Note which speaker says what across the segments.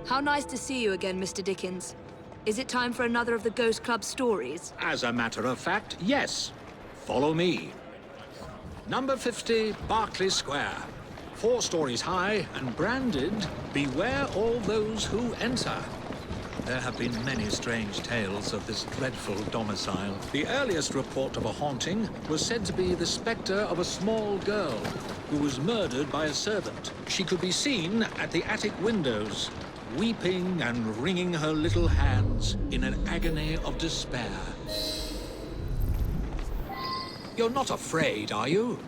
Speaker 1: How nice to see you again, Mr. Dickens. Is it time for another of the Ghost Club stories?
Speaker 2: As a matter of fact, yes. Follow me. Number 50, Berkeley Square. 4 stories high and branded, "Beware all those who enter." There have been many strange tales of this dreadful domicile. The earliest report of a haunting was said to be the spectre of a small girl who was murdered by a servant. She could be seen at the attic windows, weeping and wringing her little hands in an agony of despair. You're not afraid, are you?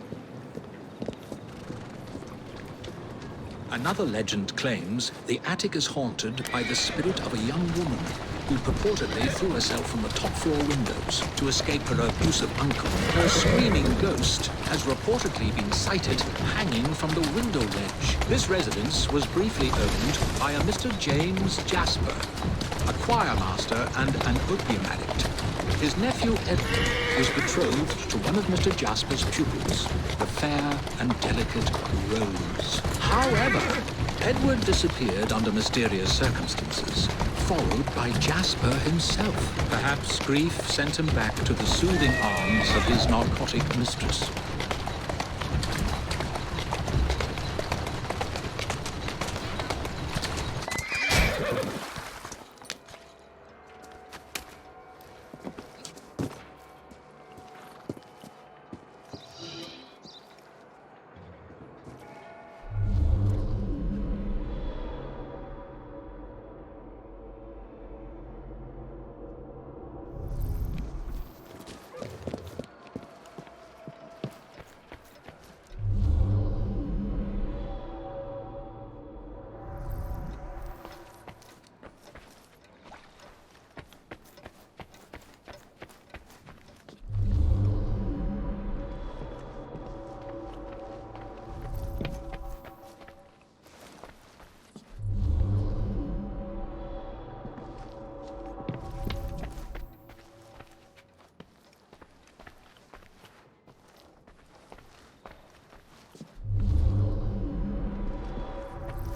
Speaker 2: Another legend claims the attic is haunted by the spirit of a young woman who purportedly threw herself from the top floor windows to escape her abusive uncle. Her screaming ghost has reportedly been sighted hanging from the window ledge. This residence was briefly owned by a Mr. James Jasper, a choir master and an opium addict. His nephew Edward was betrothed to one of Mr. Jasper's pupils, the fair and delicate Rose. However, Edward disappeared under mysterious circumstances, followed by Jasper himself. Perhaps grief sent him back to the soothing arms of his narcotic mistress.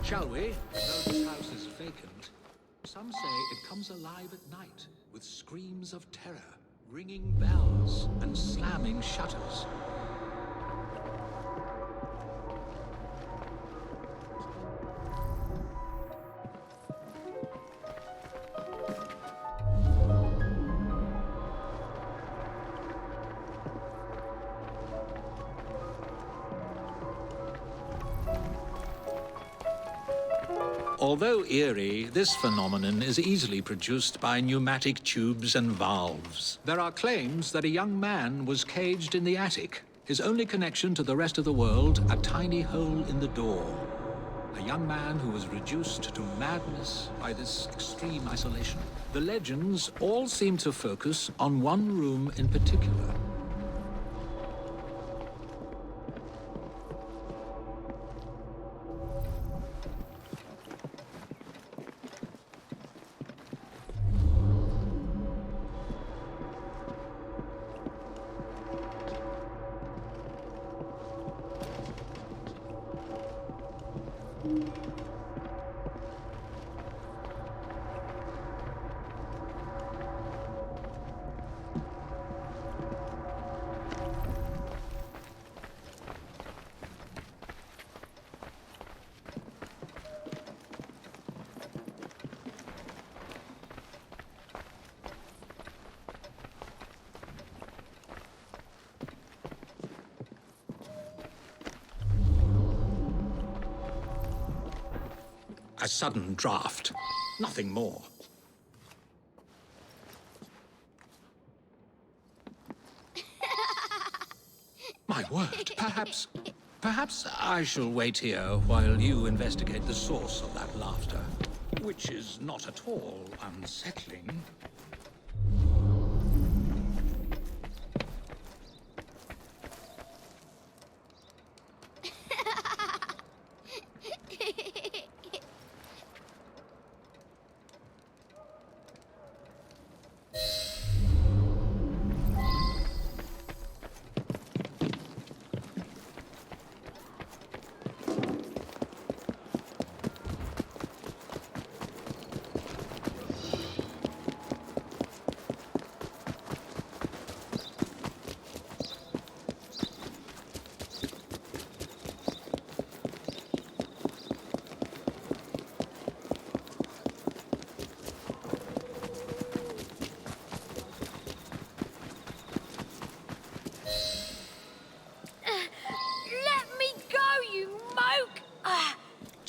Speaker 2: Shall we? Though this house is vacant, some say it comes alive at night with screams of terror, ringing bells, and slamming shutters. Although eerie, this phenomenon is easily produced by pneumatic tubes and valves. There are claims that a young man was caged in the attic, his only connection to the rest of the world a tiny hole in the door. A young man who was reduced to madness by this extreme isolation. The legends all seem to focus on one room in particular. A sudden draft. Nothing more. My word, perhaps I shall wait here while you investigate the source of that laughter, which is not at all unsettling.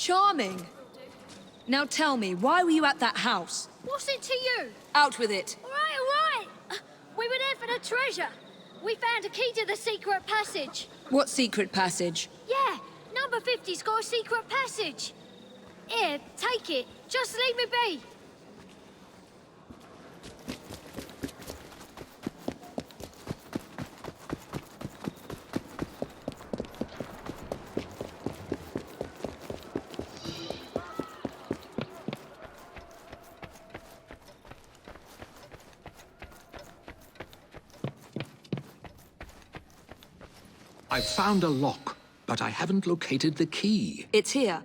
Speaker 1: Charming. Now tell me, why were you at that house?
Speaker 3: What's it to you?
Speaker 1: Out with it.
Speaker 3: All right. We were there for the treasure. We found a key to the secret passage.
Speaker 1: What secret passage?
Speaker 3: Yeah, number 50's got a secret passage. Here, take it. Just leave me be.
Speaker 2: I've found a lock, but I haven't located the key.
Speaker 1: It's here.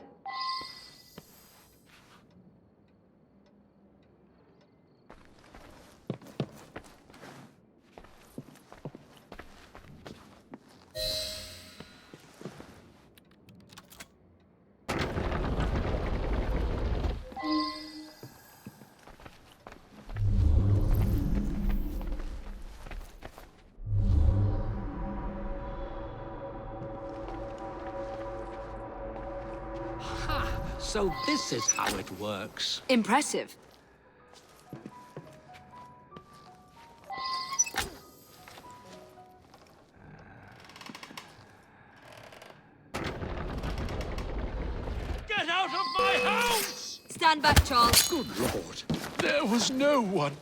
Speaker 2: So this is how it works.
Speaker 1: Impressive.
Speaker 4: Get out of my house!
Speaker 1: Stand back, Charles.
Speaker 2: Good Lord.
Speaker 4: There was no one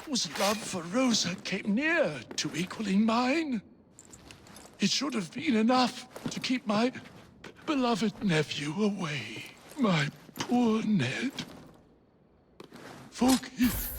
Speaker 4: whose love for Rosa came near to equaling mine. It should have been enough to keep my beloved nephew away. My poor Ned. Forgive.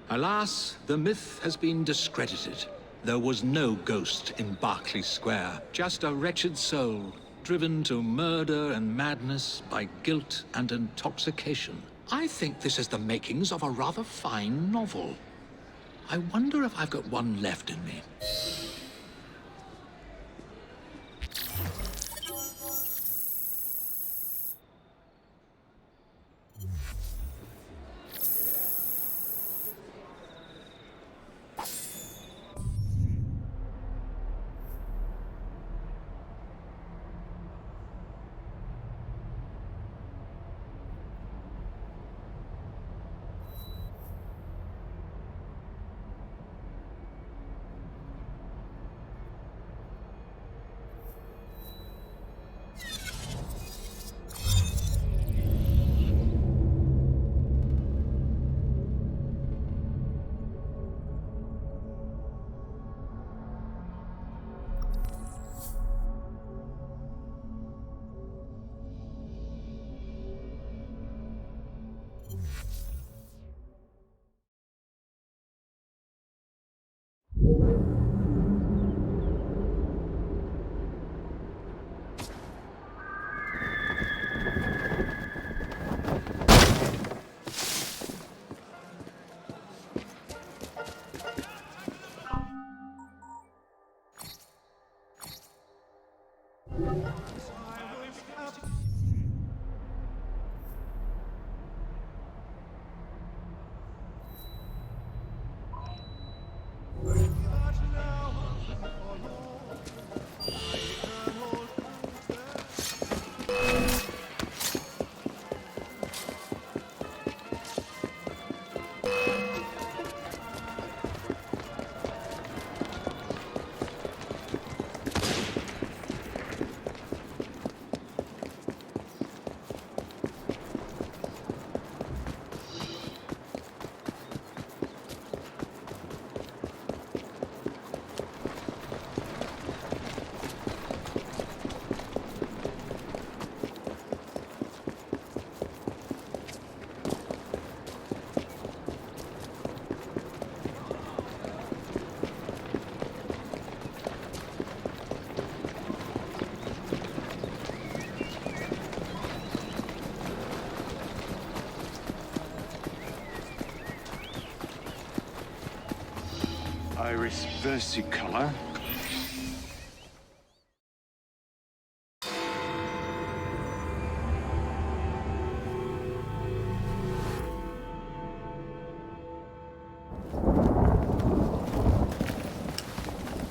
Speaker 2: Alas, the myth has been discredited. There was no ghost in Berkeley Square, just a wretched soul, driven to murder and madness by guilt and intoxication. I think this is the makings of a rather fine novel. I wonder if I've got one left in me.
Speaker 5: Iris versicolor.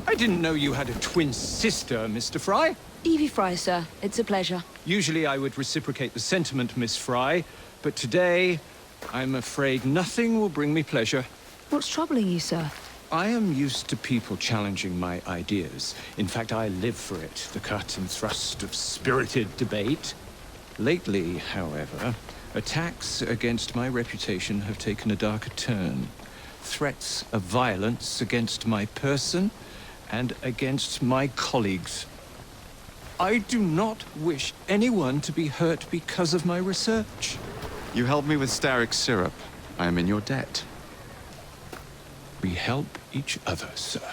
Speaker 6: I didn't know you had a twin sister, Mr. Fry.
Speaker 1: Evie Fry, sir. It's a pleasure.
Speaker 6: Usually I would reciprocate the sentiment, Miss Fry, but today, I'm afraid nothing will bring me pleasure.
Speaker 1: What's troubling you, sir?
Speaker 6: I am used to people challenging my ideas. In fact, I live for it, the cut and thrust of spirited debate. Lately, however, attacks against my reputation have taken a darker turn. Threats of violence against my person and against my colleagues. I do not wish anyone to be hurt because of my research.
Speaker 5: You helped me with Starrick syrup. I am in your debt.
Speaker 6: We help each other, sir.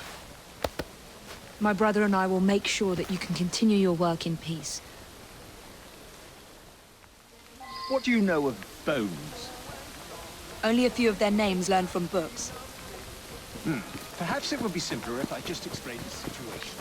Speaker 1: My brother and I will make sure that you can continue your work in peace.
Speaker 7: What do you know of bones?
Speaker 1: Only a few of their names learned from books.
Speaker 7: Perhaps it would be simpler if I just explained the situation.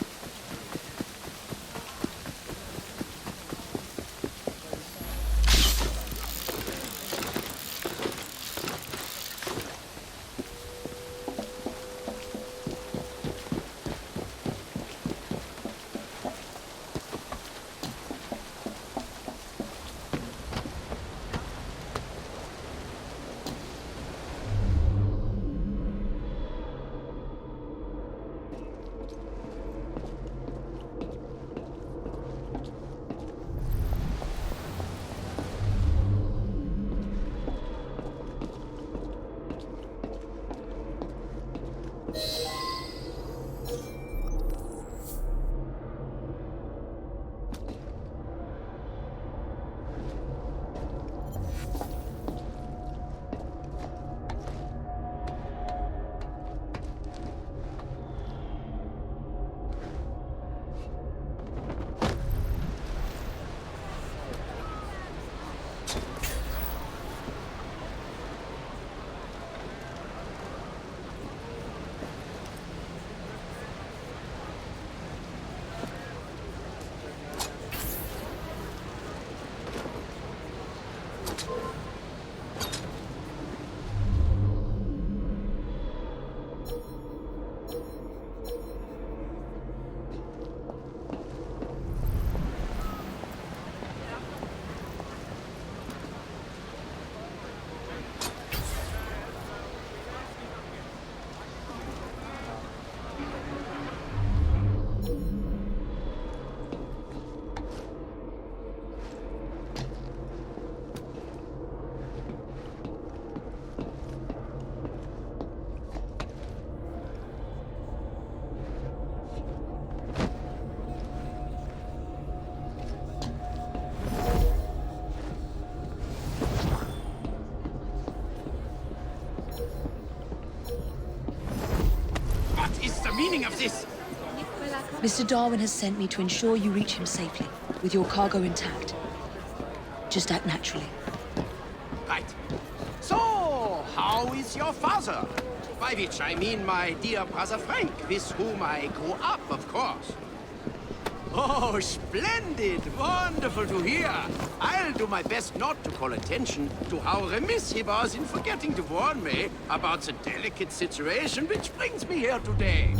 Speaker 7: Meaning of this?
Speaker 1: Mr. Darwin has sent me to ensure you reach him safely, with your cargo intact. Just act naturally.
Speaker 8: Right. So, how is your father? By which I mean my dear brother Frank, with whom I grew up, of course. Oh, splendid! Wonderful to hear. I'll do my best not to call attention to how remiss he was in forgetting to warn me about the delicate situation which brings me here today.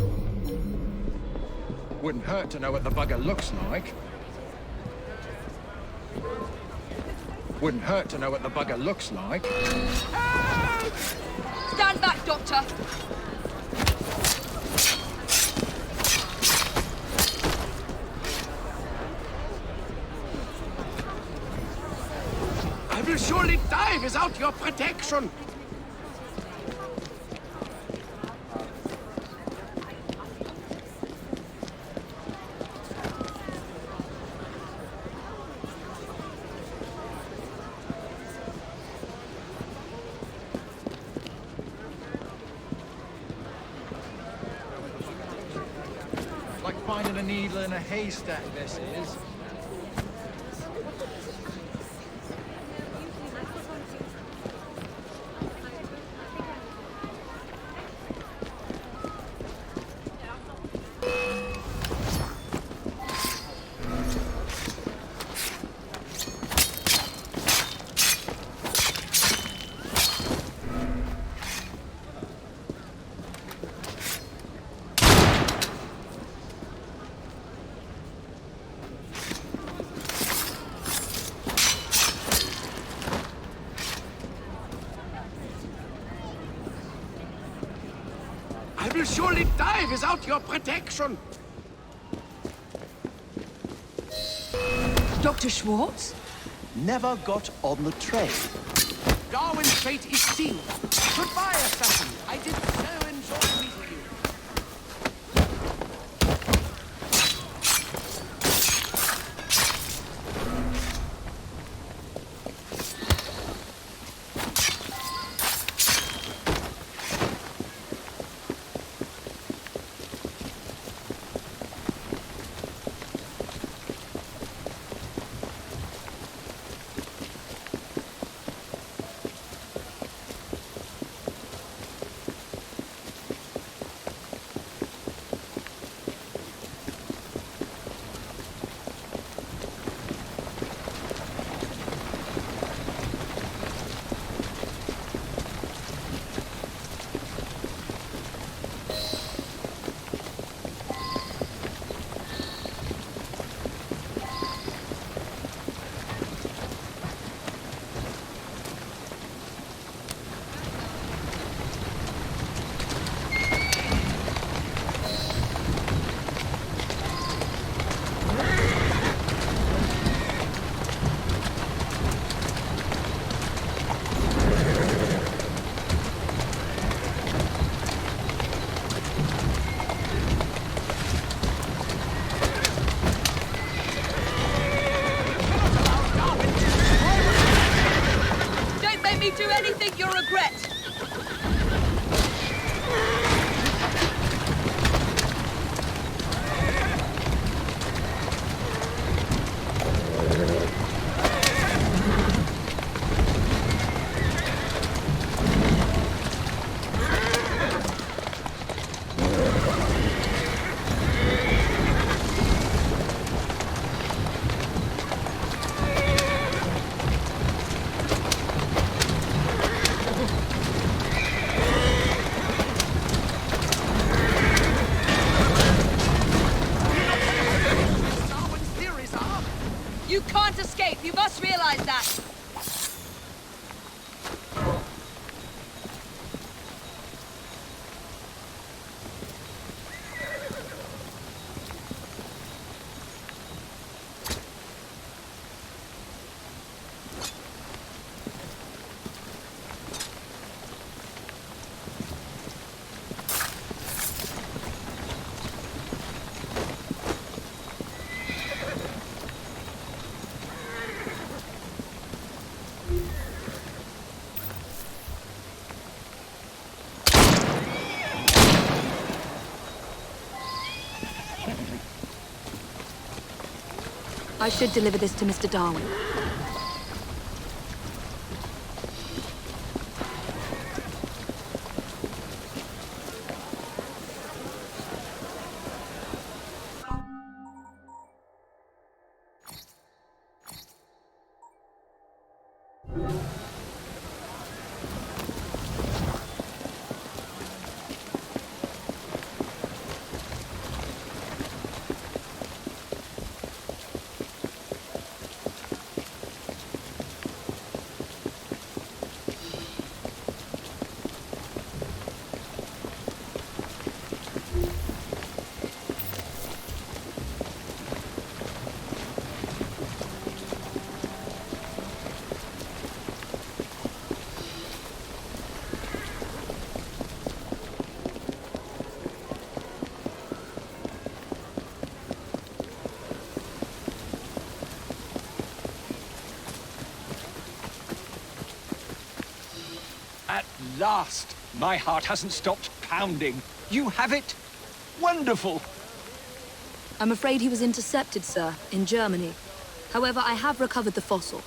Speaker 7: Wouldn't hurt to know what the bugger looks like. Wouldn't hurt to know what the bugger looks like.
Speaker 1: Stand back, Doctor!
Speaker 8: I will surely die without your protection.
Speaker 7: Like finding a needle in a haystack, this is.
Speaker 8: I will surely die without your protection.
Speaker 1: Dr. Schwartz?
Speaker 9: Never got on the train.
Speaker 8: Darwin's fate is sealed. Goodbye, assassin. I did so enjoy meeting you.
Speaker 1: Do anything you'll regret. You can't escape. You must realize that. I should deliver this to Mr. Darwin.
Speaker 7: At last! My heart hasn't stopped pounding. You have it? Wonderful!
Speaker 1: I'm afraid he was intercepted, sir, in Germany. However, I have recovered the fossil.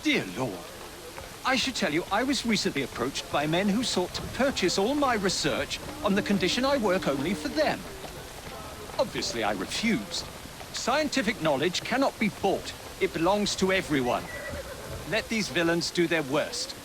Speaker 7: Dear Lord. I should tell you, I was recently approached by men who sought to purchase all my research on the condition I work only for them. Obviously, I refused. Scientific knowledge cannot be bought. It belongs to everyone. Let these villains do their worst.